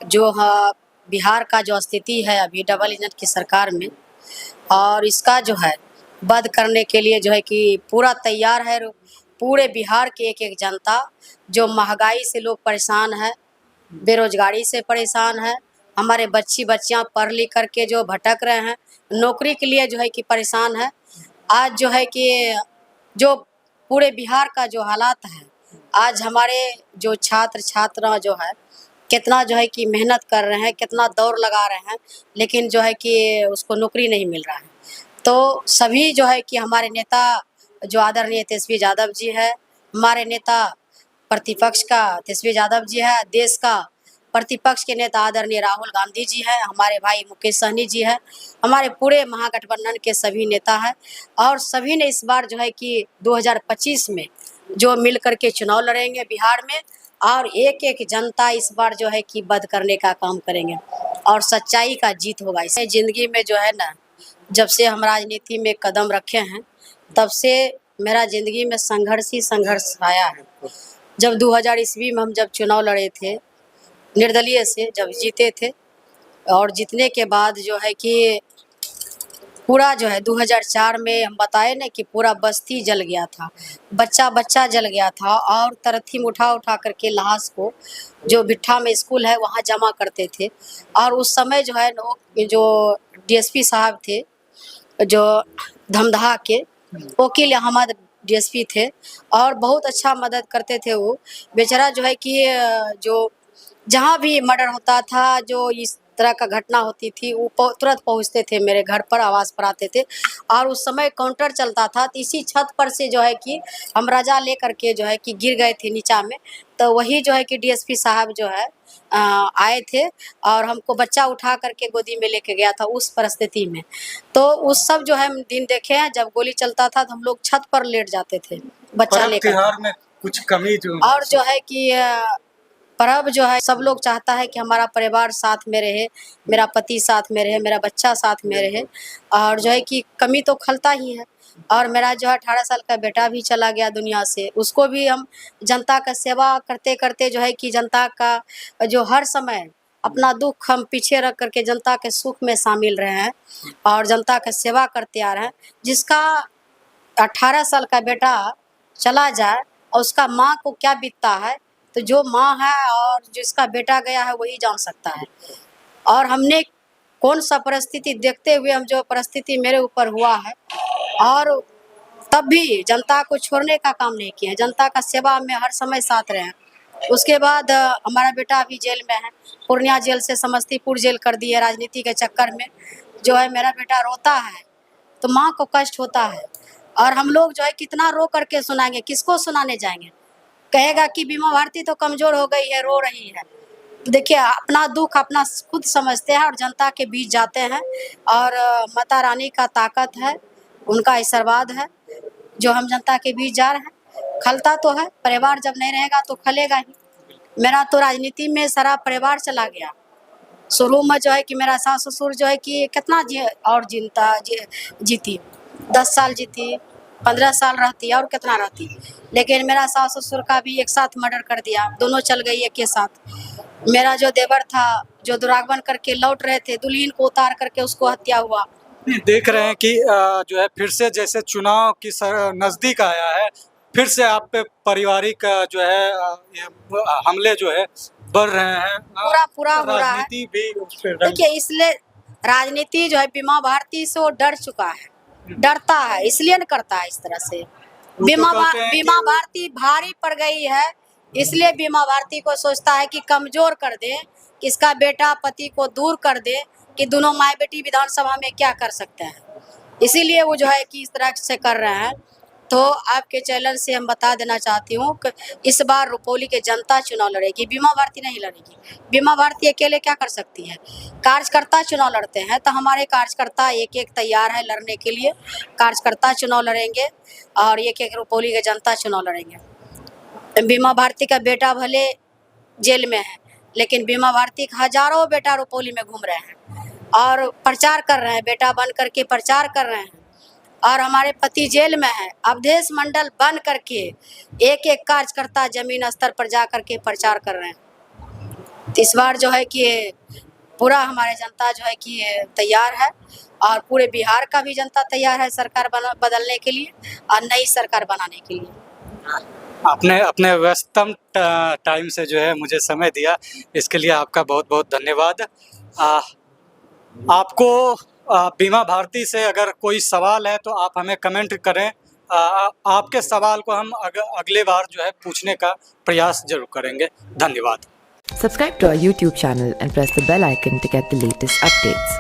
जो बिहार का जो स्थिति है अभी डबल इंजन की सरकार में, और इसका जो है बंद करने के लिए जो है कि पूरा तैयार है। पूरे बिहार की एक एक जनता, जो महंगाई से लोग परेशान है, बेरोजगारी से परेशान है, हमारे बच्चियां पढ़ लिख करके जो भटक रहे हैं, नौकरी के लिए जो है कि परेशान है। आज जो है कि जो पूरे बिहार का जो हालात है, आज हमारे जो छात्र छात्रा जो है कितना जो है कि मेहनत कर रहे हैं, कितना दौड़ लगा रहे हैं, लेकिन जो है कि उसको नौकरी नहीं मिल रहा है। तो सभी जो है कि हमारे नेता जो आदरणीय तेजस्वी यादव जी है, हमारे नेता प्रतिपक्ष का तेजस्वी यादव जी है, देश का प्रतिपक्ष के नेता आदरणीय राहुल गांधी जी है, हमारे भाई मुकेश सहनी जी है, हमारे पूरे महागठबंधन के सभी नेता हैं, और सभी ने इस बार जो है कि 2025 में जो मिल करके चुनाव लड़ेंगे बिहार में, और एक एक जनता इस बार जो है कि बंद करने का काम करेंगे और सच्चाई का जीत होगा। इसे ज़िंदगी में जो है ना, जब से हम राजनीति में कदम रखे हैं तब से मेरा ज़िंदगी में संघर्ष ही संघर्ष आया है। जब 2000 ईस्वी में हम जब चुनाव लड़े थे, निर्दलीय से जब जीते थे, और जीतने के बाद जो है कि पूरा जो है 2004 में हम बताए ना कि पूरा बस्ती जल गया था, बच्चा बच्चा जल गया था, और तरथीम उठा उठा करके लाश को जो बिट्ठा में स्कूल है वहाँ जमा करते थे। और उस समय जो है जो डीएसपी साहब थे, जो धमदाहा के वकील अहमद डीएसपी थे, और बहुत अच्छा मदद करते थे। वो बेचारा जो है कि जो जहाँ भी मर्डर होता था, जो इस तरह का घटना होती थी, वो तुरंत पहुँचते थे मेरे घर पर, आवास पर आते थे। और उस समय काउंटर चलता था, तो इसी छत पर से जो है कि हम रजा ले करके जो है कि गिर गए थे नीचा में, तो वही जो है कि डीएसपी साहब जो है आए थे और हमको बच्चा उठा करके गोदी में लेके गया था उस परिस्थिति में। तो उस सब जो है दिन देखे हैं, जब गोली चलता था तो हम लोग छत पर लेट जाते थे बच्चा लेकर। त्योहार में कुछ कमी जो और जो है कि पर्व जो है सब लोग चाहता है कि हमारा परिवार साथ में रहे, मेरा पति साथ में रहे, मेरा बच्चा साथ में रहे, और जो है कि कमी तो खलता ही है। और मेरा जो है 18 साल का बेटा भी चला गया दुनिया से, उसको भी हम जनता का सेवा करते करते जो है कि जनता का जो हर समय अपना दुख हम पीछे रख करके जनता के सुख में शामिल रहे हैं और जनता का सेवा करते आ रहे हैं। जिसका 18 साल का बेटा चला जाए और उसका माँ को क्या बीतता है, तो जो माँ है और जिसका बेटा गया है वही जान सकता है। और हमने कौन सा परिस्थिति देखते हुए हम जो परिस्थिति मेरे ऊपर हुआ है, और तब भी जनता को छोड़ने का काम नहीं किया, जनता का सेवा में हर समय साथ रहे हैं। उसके बाद हमारा बेटा अभी जेल में है, पूर्णिया जेल से समस्तीपुर जेल कर दिए राजनीति के चक्कर में। जो है मेरा बेटा रोता है तो माँ को कष्ट होता है, और हम लोग जो है कितना रो करके सुनाएंगे, किसको सुनाने जाएंगे। कहेगा कि बीमा भारती तो कमजोर हो गई है, रो रही है। तो देखिए अपना दुख अपना खुद समझते हैं और जनता के बीच जाते हैं, और माता रानी का ताकत है, उनका आशीर्वाद है जो हम जनता के बीच जा रहे हैं। खलता तो है, परिवार जब नहीं रहेगा तो खलेगा ही। मेरा तो राजनीति में सारा परिवार चला गया। शुरू में जो है कि मेरा सास ससुर जो है कि कितना और जीती 10 साल जीती, 15 साल रहती और कितना रहती, लेकिन मेरा सास ससुर का भी एक साथ मर्डर कर दिया, दोनों चल गई एक के साथ। मेरा जो देवर था जो दुरागमन करके लौट रहे थे, दुल्हन को उतार करके उसको हत्या हुआ। देख रहे हैं कि जो है फिर से जैसे चुनाव की नजदीक आया है, फिर से आप पे पारिवारिक जो है ये हमले जो है बढ़ रहे हैं। पूरा हो रहा है। राजनीति भी उस पे देखिए इसलिए राजनीति जो है बीमा भारती से वो डर चुका है, डरता है, इसलिए न करता है इस तरह से। बीमा भारती भारी पड़ गई है, इसलिए बीमा भारती को सोचता है कि कमजोर कर दे, कि इसका बेटा पति को दूर कर दे, कि दोनों माँ बेटी विधानसभा में क्या कर सकते हैं। इसीलिए वो जो है कि इस तरह से कर रहे हैं। तो आपके चैनल से हम बता देना चाहती हूँ कि इस बार रुपौली के जनता चुनाव लड़ेगी, बीमा भारती नहीं लड़ेगी। बीमा भारती अकेले क्या कर सकती है, कार्यकर्ता चुनाव लड़ते हैं, तो हमारे कार्यकर्ता एक एक तैयार है लड़ने के लिए। कार्यकर्ता चुनाव लड़ेंगे और एक एक रुपौली के जनता चुनाव लड़ेंगे। बीमा भारती का बेटा भले जेल में है, लेकिन बीमा भारती का हजारों बेटा रुपौली में घूम रहे हैं और प्रचार कर रहे हैं, बेटा बन करके प्रचार कर रहे हैं। और हमारे पति जेल में है, अवधेश मंडल बन करके एक एक कार्यकर्ता जमीन स्तर पर जा करके प्रचार कर रहे हैं। तो इस बार जो है कि पूरा हमारे जनता जो है कि तैयार है और पूरे बिहार का भी जनता तैयार है सरकार बदलने के लिए और नई सरकार बनाने के लिए। आपने अपने व्यस्तम टाइम से जो है मुझे समय दिया, इसके लिए आपका बहुत बहुत धन्यवाद। आपको बीमा भारती से अगर कोई सवाल है तो आप हमें कमेंट करें। आपके सवाल को हम अगले बार जो है पूछने का प्रयास जरूर करेंगे। धन्यवाद। Subscribe to our YouTube channel and press the bell icon to get the latest updates.